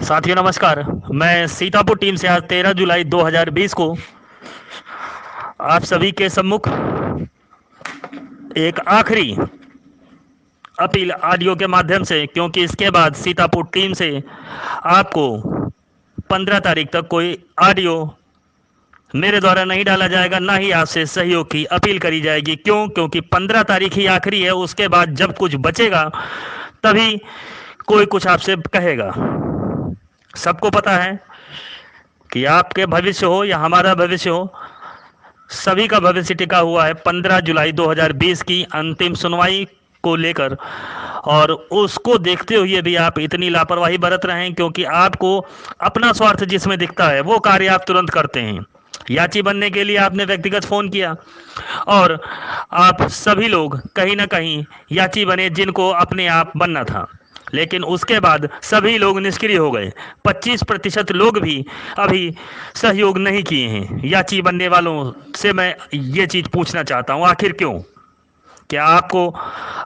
साथियों नमस्कार। मैं सीतापुर टीम से आज 13 जुलाई 2020 को आप सभी के सम्मुख एक आखिरी अपील ऑडियो के माध्यम से, क्योंकि इसके बाद सीतापुर टीम से आपको 15 तारीख तक कोई ऑडियो मेरे द्वारा नहीं डाला जाएगा, ना ही आपसे सहयोग की अपील करी जाएगी। क्योंकि 15 तारीख ही आखिरी है। उसके बाद जब कुछ बचेगा तभी कोई कुछ आपसे कहेगा। सबको पता है कि आपके भविष्य हो या हमारा भविष्य हो, सभी का भविष्य टिका हुआ है 15 जुलाई 2020 की अंतिम सुनवाई को लेकर। और उसको देखते हुए भी आप इतनी लापरवाही बरत रहे हैं, क्योंकि आपको अपना स्वार्थ जिसमें दिखता है वो कार्य आप तुरंत करते हैं। याची बनने के लिए आपने व्यक्तिगत फ़ोन किया और आप सभी लोग कहीं ना कहीं याची बने जिनको अपने आप बनना था, लेकिन उसके बाद सभी लोग निष्क्रिय हो गए। 25% लोग भी अभी सहयोग नहीं किए हैं। याची बनने वालों से मैं ये चीज़ पूछना चाहता हूँ, आखिर क्यों? क्या आपको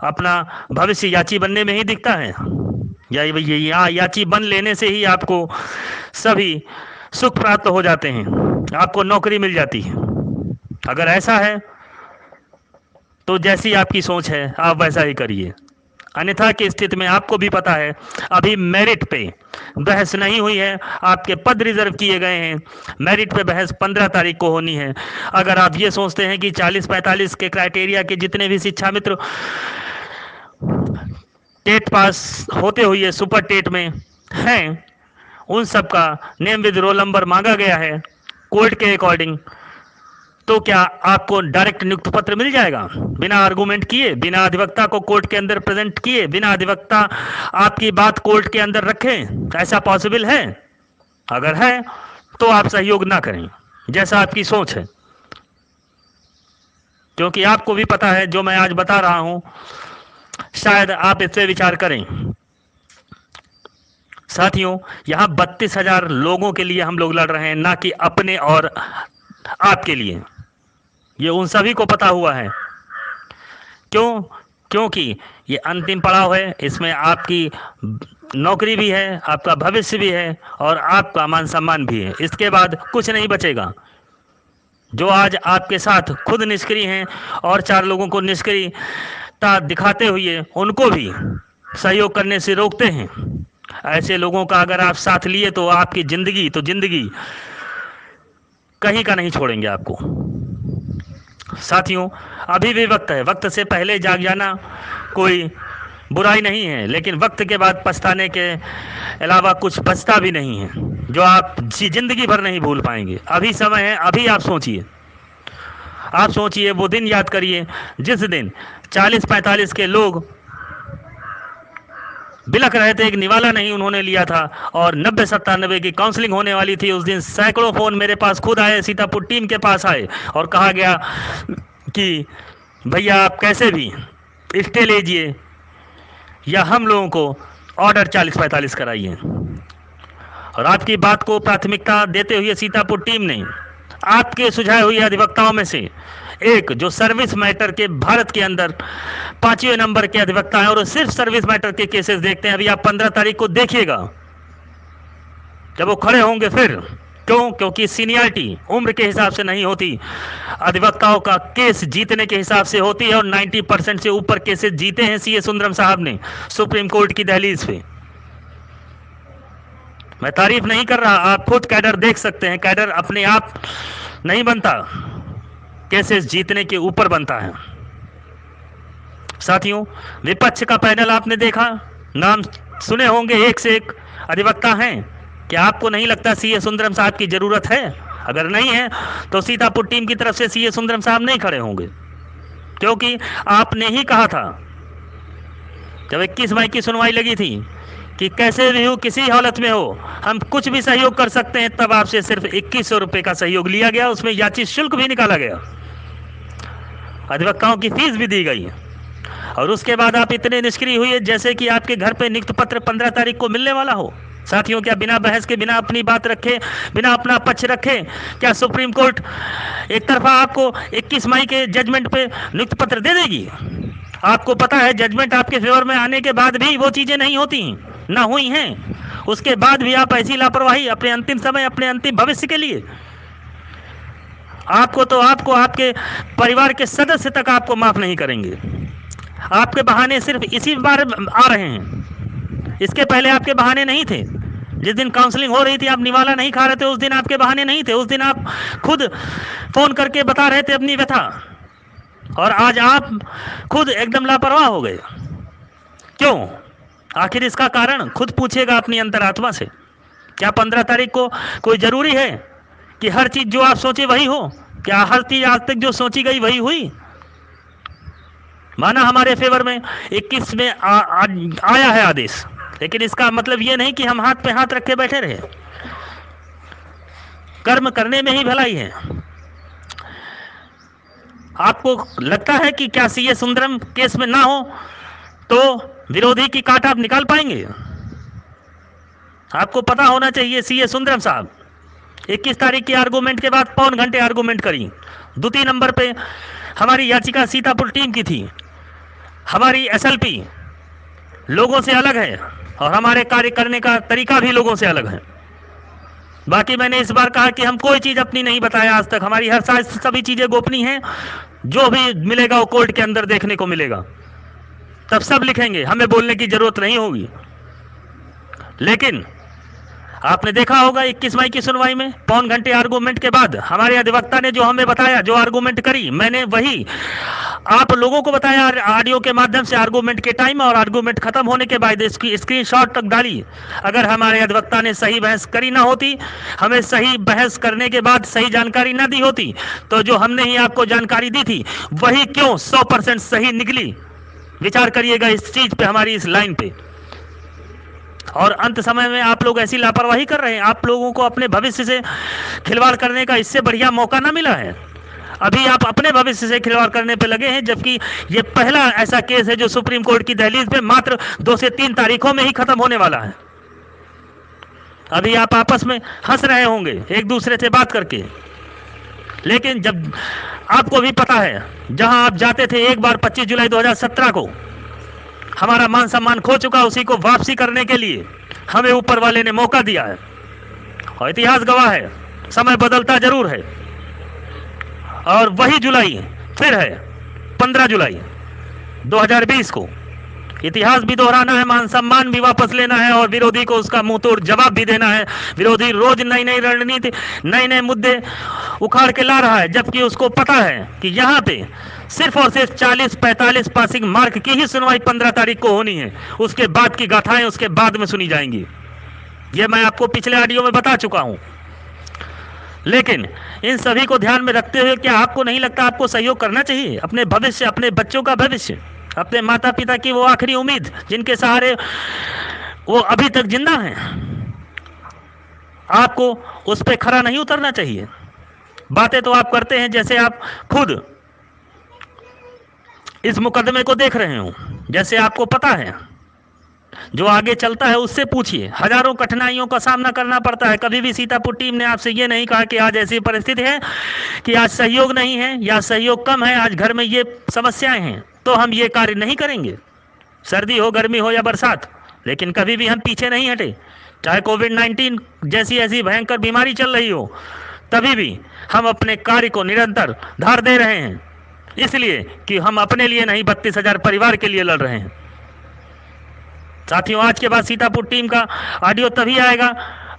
अपना भविष्य याची बनने में ही दिखता है, या याची बन लेने से ही आपको सभी सुख प्राप्त हो जाते हैं, आपको नौकरी मिल जाती है? अगर ऐसा है तो जैसी आपकी सोच है आप वैसा ही करिए, अन्यथा की स्थिति में आपको भी पता है अभी मेरिट पे बहस नहीं हुई है। आपके पद रिजर्व किए गए हैं। मेरिट पे बहस 15 तारीख को होनी है। अगर आप ये सोचते हैं कि 40-45 के क्राइटेरिया के जितने भी शिक्षा मित्र टेट पास होते हुए सुपर टेट में हैं, उन सब का नेम विद रोल नंबर मांगा गया है कोर्ट के अकॉर्डिंग, तो क्या आपको डायरेक्ट नियुक्ति पत्र मिल जाएगा बिना आर्गूमेंट किए, बिना अधिवक्ता को कोर्ट के अंदर प्रेजेंट किए, बिना अधिवक्ता आपकी बात कोर्ट के अंदर रखें? ऐसा पॉसिबल है? अगर है तो आप सहयोग ना करें, जैसा आपकी सोच है, क्योंकि आपको भी पता है जो मैं आज बता रहा हूं, शायद आप इस पे विचार करें। साथियों, यहां 32,000 लोगों के लिए हम लोग लड़ रहे हैं, ना कि अपने और आपके लिए। ये उन सभी को पता हुआ है। क्योंकि ये अंतिम पड़ाव है। इसमें आपकी नौकरी भी है, आपका भविष्य भी है और आपका मान सम्मान भी है। इसके बाद कुछ नहीं बचेगा। जो आज आपके साथ खुद निष्क्रिय हैं और 4 लोगों को निष्क्रियता दिखाते हुए उनको भी सहयोग करने से रोकते हैं, ऐसे लोगों का अगर आप साथ लिए तो आपकी जिंदगी कहीं का नहीं छोड़ेंगे आपको। साथियों, अभी भी वक्त है। वक्त से पहले जाग जाना कोई बुराई नहीं है, लेकिन वक्त के बाद पछताने के अलावा कुछ बचता भी नहीं है जो आप जिंदगी भर नहीं भूल पाएंगे। अभी समय है, अभी आप सोचिए, वो दिन याद करिए जिस दिन 40-45 के लोग बिलख रहे थे, एक निवाला नहीं उन्होंने लिया था, और 90-97 की काउंसलिंग होने वाली थी। उस दिन सैकड़ों फ़ोन मेरे पास खुद आए, सीतापुर टीम के पास आए, और कहा गया कि भैया आप कैसे भी स्टे लीजिए या हम लोगों को ऑर्डर 40-45 कराइए। और आपकी बात को प्राथमिकता देते हुए सीतापुर टीम ने आपके सुझाए हुए अधिवक्ताओं में से एक, जो सर्विस मैटर के भारत के अंदर 5वें नंबर के अधिवक्ता हैं और सिर्फ सर्विस मैटर के केसेस देखते हैं, अभी आप 15 तारीख को देखिएगा जब वो खड़े होंगे फिर। क्योंकि सीनियरिटी उम्र के हिसाब से नहीं होती, अधिवक्ताओं का केस जीतने के हिसाब से होती है, और 90% से ऊपर केसेस जीते हैं सीए सुंदरम साहब ने सुप्रीम कोर्ट की दहलीज पे। मैं तारीफ नहीं कर रहा, आप खुद कैडर देख सकते हैं। कैडर अपने आप नहीं बनता, केसेस जीतने के ऊपर बनता है। साथियों, विपक्ष का पैनल आपने देखा, नाम सुने होंगे, एक से एक अधिवक्ता हैं। क्या आपको नहीं लगता सीए सुंदरम साहब की जरूरत है? अगर नहीं है तो सीतापुर टीम की तरफ से सीए सुंदरम साहब नहीं खड़े होंगे, क्योंकि आपने ही कहा था जब 21 मई की सुनवाई लगी थी कि कैसे भी हो, किसी हालत में हो, हम कुछ भी सहयोग कर सकते हैं। तब आपसे सिर्फ 2100 रुपये का सहयोग लिया गया, उसमें याची शुल्क भी निकाला गया, अधिवक्ताओं की फीस भी दी गई, और उसके बाद आप इतने निष्क्रिय हुए जैसे कि आपके घर पे नियुक्ति पत्र 15 तारीख को मिलने वाला हो। साथियों, क्या बिना बहस के, बिना अपनी बात रखे, बिना अपना पक्ष रखे, क्या सुप्रीम कोर्ट एक तरफा आपको 21 मई के जजमेंट पे नियुक्ति पत्र दे देगी? आपको पता है जजमेंट आपके फेवर में आने के बाद भी वो चीज़ें नहीं होती, ना हुई हैं। उसके बाद भी आप ऐसी लापरवाही अपने अंतिम समय, अपने अंतिम भविष्य के लिए। आपको आपके परिवार के सदस्य तक आपको माफ नहीं करेंगे। आपके बहाने सिर्फ इसी बार आ रहे हैं, इसके पहले आपके बहाने नहीं थे। जिस दिन काउंसलिंग हो रही थी, आप निवाला नहीं खा रहे थे, उस दिन आपके बहाने नहीं थे। उस दिन आप खुद फोन करके बता रहे थे अपनी व्यथा, और आज आप खुद एकदम लापरवाह हो गए। क्यों? आखिर इसका कारण खुद पूछिएगा अपनी अंतरात्मा से। क्या 15 तारीख को कोई जरूरी है कि हर चीज जो आप सोचे वही हो? क्या हर चीज आज तक जो सोची गई वही हुई? माना हमारे फेवर में 21 में आया है आदेश, लेकिन इसका मतलब ये नहीं कि हम हाथ पे हाथ रखे बैठे रहे। कर्म करने में ही भलाई है। आपको लगता है कि क्या सीए सुंदरम केस में ना हो तो विरोधी की काट आप निकाल पाएंगे? आपको पता होना चाहिए सीए सुंदरम साहब 21 तारीख के आर्गूमेंट के बाद 5 घंटे आर्गूमेंट करी। द्वितीय नंबर पे हमारी याचिका सीतापुर टीम की थी। हमारी एसएलपी लोगों से अलग है और हमारे कार्य करने का तरीका भी लोगों से अलग है। बाकी मैंने इस बार कहा कि हम कोई चीज अपनी नहीं बताया आज तक। हमारी हर सभी चीजें गोपनीय हैं। जो भी मिलेगा वो कोर्ट के अंदर देखने को मिलेगा, तब सब लिखेंगे, हमें बोलने की जरूरत नहीं होगी। लेकिन आपने देखा होगा 21 मई की सुनवाई में 5 घंटे आर्गूमेंट के बाद हमारे अधिवक्ता ने जो हमें बताया, जो आर्गूमेंट करी, मैंने वही आप लोगों को बताया ऑडियो के माध्यम से। आर्गूमेंट के टाइम और आर्गूमेंट खत्म होने के बाद इसकी स्क्रीनशॉट तक डाली। अगर हमारे अधिवक्ता ने सही बहस करी ना होती, हमें सही बहस करने के बाद सही जानकारी ना दी होती, तो जो हमने ही आपको जानकारी दी थी वही क्यों 100% सही निकली? विचार करिएगा इस चीज पे, हमारी इस लाइन पे। और अंत समय में आप लोग ऐसी लापरवाही कर रहे हैं। आप लोगों को अपने भविष्य से खिलवाड़ करने का इससे बढ़िया मौका ना मिला है। अभी आप अपने भविष्य से खिलवाड़ करने पे लगे हैं, जबकि ये पहला ऐसा केस है जो सुप्रीम कोर्ट की दहलीज पे मात्र 2 से 3 तारीखों में ही खत्म होने वाला है। अभी आप आपस में हंस रहे होंगे एक दूसरे से बात करके, लेकिन जब आपको भी पता है जहां आप जाते थे एक बार 25 जुलाई 2017 को हमारा मान सम्मान खो चुका, उसी को वापसी करने के लिए हमें ऊपर वाले ने मौका दिया है। और इतिहास गवाह है, समय बदलता जरूर है। और वही जुलाई फिर है 15 जुलाई 2020 को। इतिहास भी दोहराना है, मान सम्मान भी वापस लेना है और विरोधी को उसका मुंह तोड़ जवाब भी देना है। विरोधी रोज नई नई रणनीति, नए नए मुद्दे उखाड़ के ला रहा है, जबकि उसको पता है कि यहाँ पे सिर्फ और सिर्फ 40-45 पासिंग मार्क की ही सुनवाई 15 तारीख को होनी है। उसके बाद की गाथाएं उसके बाद में सुनी जाएंगी। ये मैं आपको पिछले ऑडियो में बता चुका हूं। लेकिन इन सभी को ध्यान में रखते हुए क्या आपको नहीं लगता आपको सहयोग करना चाहिए? अपने भविष्य, अपने बच्चों का भविष्य, अपने माता पिता की वो आखिरी उम्मीद जिनके सहारे वो अभी तक जिंदा हैं, आपको उस पर खरा नहीं उतरना चाहिए। बातें तो आप करते हैं जैसे आप खुद इस मुकदमे को देख रहे हो, जैसे आपको पता है। जो आगे चलता है उससे पूछिए। हजारों कठिनाइयों का सामना करना पड़ता है। कभी भी सीतापुर टीम ने आपसे ये नहीं कहा कि आज ऐसी परिस्थिति है कि आज सहयोग नहीं है या सहयोग कम है, आज घर में ये समस्याएं हैं तो हम ये कार्य नहीं करेंगे, सर्दी हो, गर्मी हो या बरसात। लेकिन कभी भी हम पीछे नहीं हटे। चाहे कोविड-19 जैसी ऐसी भयंकर बीमारी चल रही हो, तभी भी हम अपने कार्य को निरंतर धार दे रहे हैं, इसलिए कि हम अपने लिए नहीं 32,000 परिवार के लिए लड़ रहे हैं। साथियों, आज के बाद सीतापुर टीम का ऑडियो तभी आएगा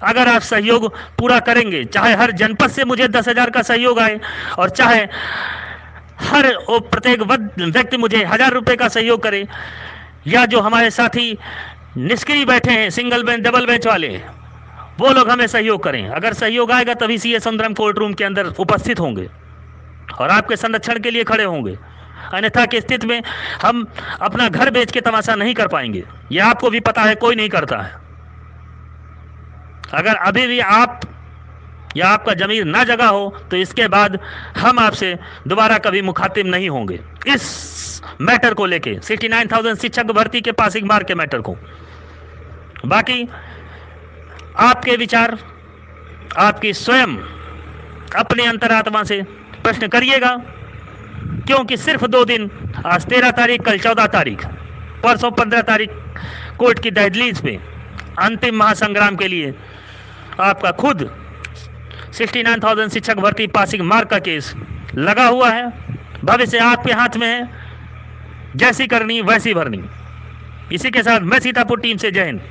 अगर आप सहयोग पूरा करेंगे। चाहे हर जनपद से मुझे 10,000 का सहयोग आए और चाहे हर प्रत्येक व्यक्ति मुझे 1,000 रुपए का सहयोग करे, या जो हमारे साथी निष्क्रिय बैठे हैं सिंगल बेंच डबल बेंच वाले, वो लोग हमें सहयोग करें। अगर सहयोग आएगा तभी सीए सुंदरम कोर्ट रूम के अंदर उपस्थित होंगे और आपके संरक्षण के लिए खड़े होंगे। अन्यथा की स्थिति में हम अपना घर बेच के तमाशा नहीं कर पाएंगे। यह आपको भी पता है, कोई नहीं करता है। अगर अभी भी आप या आपका जमीर ना जगा हो तो इसके बाद हम आपसे दोबारा कभी मुखातिब नहीं होंगे इस मैटर को लेके, 69,000 शिक्षक भर्ती के पासिंग मार्क के मैटर को। बाकी आपके विचार आपकी स्वयं अपने अंतरात्मा से प्रश्न करिएगा, क्योंकि सिर्फ 2 दिन, आज 13 तारीख, कल 14 तारीख, परसों 15 तारीख कोर्ट की दहलीज पे अंतिम महासंग्राम के लिए आपका खुद 69,000 शिक्षक भर्ती पासिंग मार्क का केस लगा हुआ है। भविष्य आपके हाथ में है, जैसी करनी वैसी भरनी। इसी के साथ मैं सीतापुर टीम से जय हिंद।